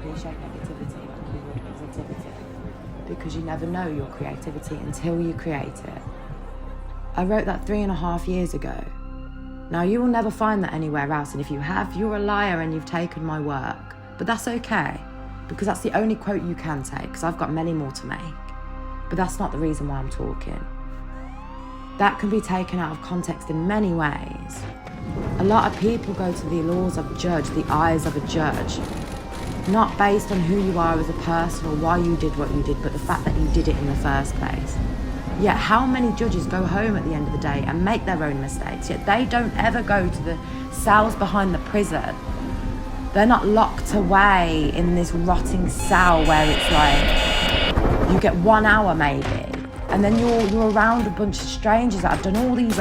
appreciate negativity like you would positivity, because you never know your creativity until you create it. I wrote that 3.5 years ago. Now, you will never find that anywhere else, and if you have, you're a liar and you've taken my work. But that's okay, because that's the only quote you can take, because I've got many more to make. But that's not the reason why I'm talking. That can be taken out of context in many ways. A lot of people go to the laws of a judge, the eyes of a judge, not based on who you are as a person or why you did what you did, but the fact that you did it in the first place. Yet how many judges go home at the end of the day and make their own mistakes, yet they don't ever go to the cells behind the prison. They're not locked away in this rotting cell where it's like, you get 1 hour maybe, and then you're around a bunch of strangers that have done all these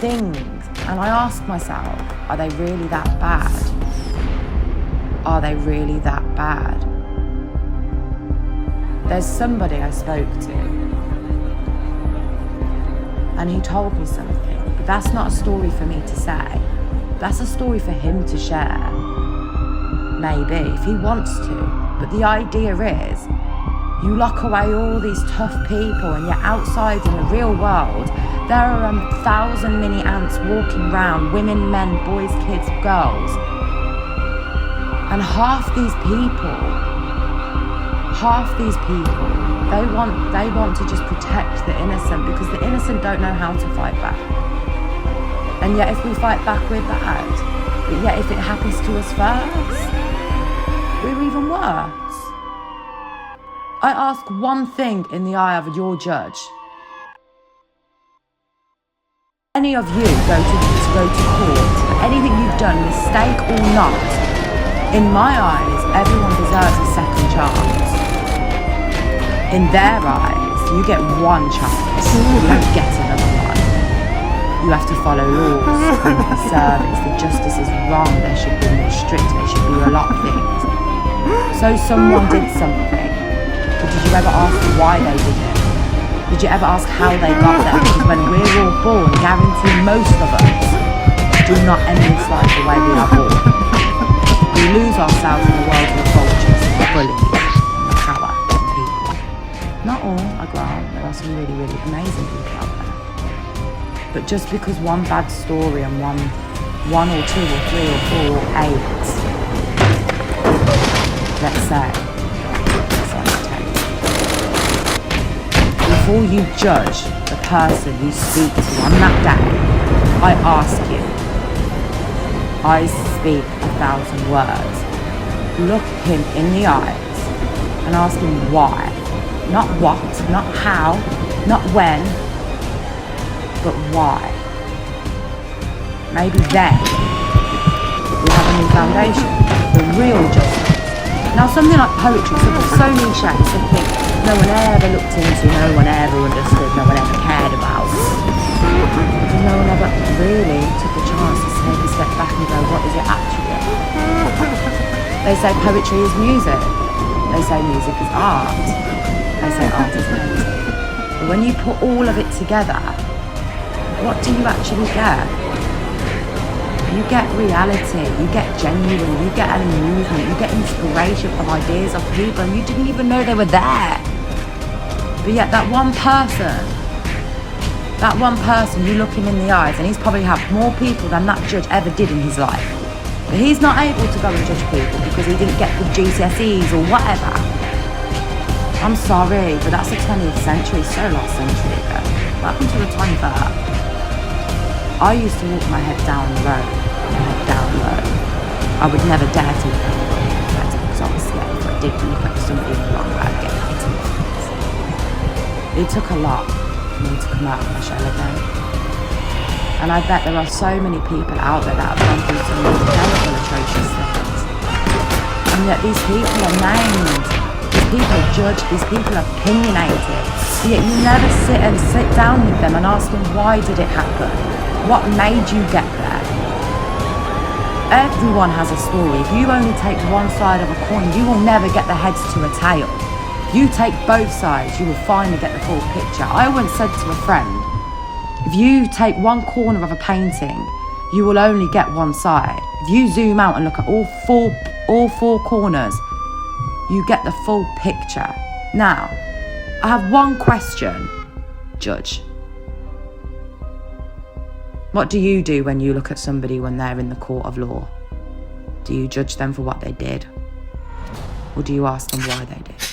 things. And I ask myself, are they really that bad? Are they really that bad? There's somebody I spoke to, and he told me something, but that's not a story for me to say. That's a story for him to share. Maybe, if he wants to. But the idea is, you lock away all these tough people, and yet outside in the real world, there are 1,000 mini ants walking around, women, men, boys, kids, girls. And half these people, they want to just protect the innocent, because the innocent don't know how to fight back. And yet if we fight back, we're bad. But yet if it happens to us first, we're even worse. I ask one thing in the eye of your judge. Any of you go to court for anything you've done, mistake or not, in my eyes, everyone deserves a second chance. In their eyes, you get one chance. You don't get another one. You have to follow laws, community service. The justice is wrong. There should be more strict. There should be a lot of things. So someone did something, but did you ever ask why they did it? Did you ever ask how they got there? Because when we're all born, guarantee most of us do not end this life the way we are born. We lose ourselves in the world of vultures, bullies, and power people. Not all, I grant. There are some really, really amazing people out there. But just because one bad story and one or two or three or four or 8, let's say, before you judge the person you speak to on that day, I ask you, I speak 1,000 words. Look him in the eyes and ask him why. Not what, not how, not when, but why. Maybe then we have a new foundation, the real justice. Now something like poetry, something so niche, something no one ever looked into, no one ever understood, no one ever cared about. Because no one ever really took a chance to take a step back and go, what is it actually about? They say poetry is music. They say music is art. They say art is painting. But when you put all of it together, what do you actually get? You get reality, you get genuine, you get an amusement, you get inspiration from ideas of people, and you didn't even know they were there. But yet that one person, you look him in the eyes, and he's probably had more people than that judge ever did in his life. But he's not able to go and judge people because he didn't get the GCSEs or whatever. I'm sorry, but that's the 20th century, so last century ago. Welcome to the 21st. I used to walk my head down the road, I would never dare to look at the road because I was scared if I did look at somebody in the wrong way, I'd get hit in the face. It took a lot for me to come out of my shell again. And I bet there are so many people out there that have gone through some terrible, atrocious things. And yet these people are named, these people are judged, these people are opinionated. Yet you never sit down with them and ask them, why did it happen? What made you get there? Everyone has a story. If you only take one side of a coin, you will never get the heads to a tail. If you take both sides, you will finally get the full picture. I once said to a friend, if you take one corner of a painting, you will only get one side. If you zoom out and look at all 4 all four corners, you get the full picture. Now, I have one question, Judge. What do you do when you look at somebody when they're in the court of law? Do you judge them for what they did? Or do you ask them why they did?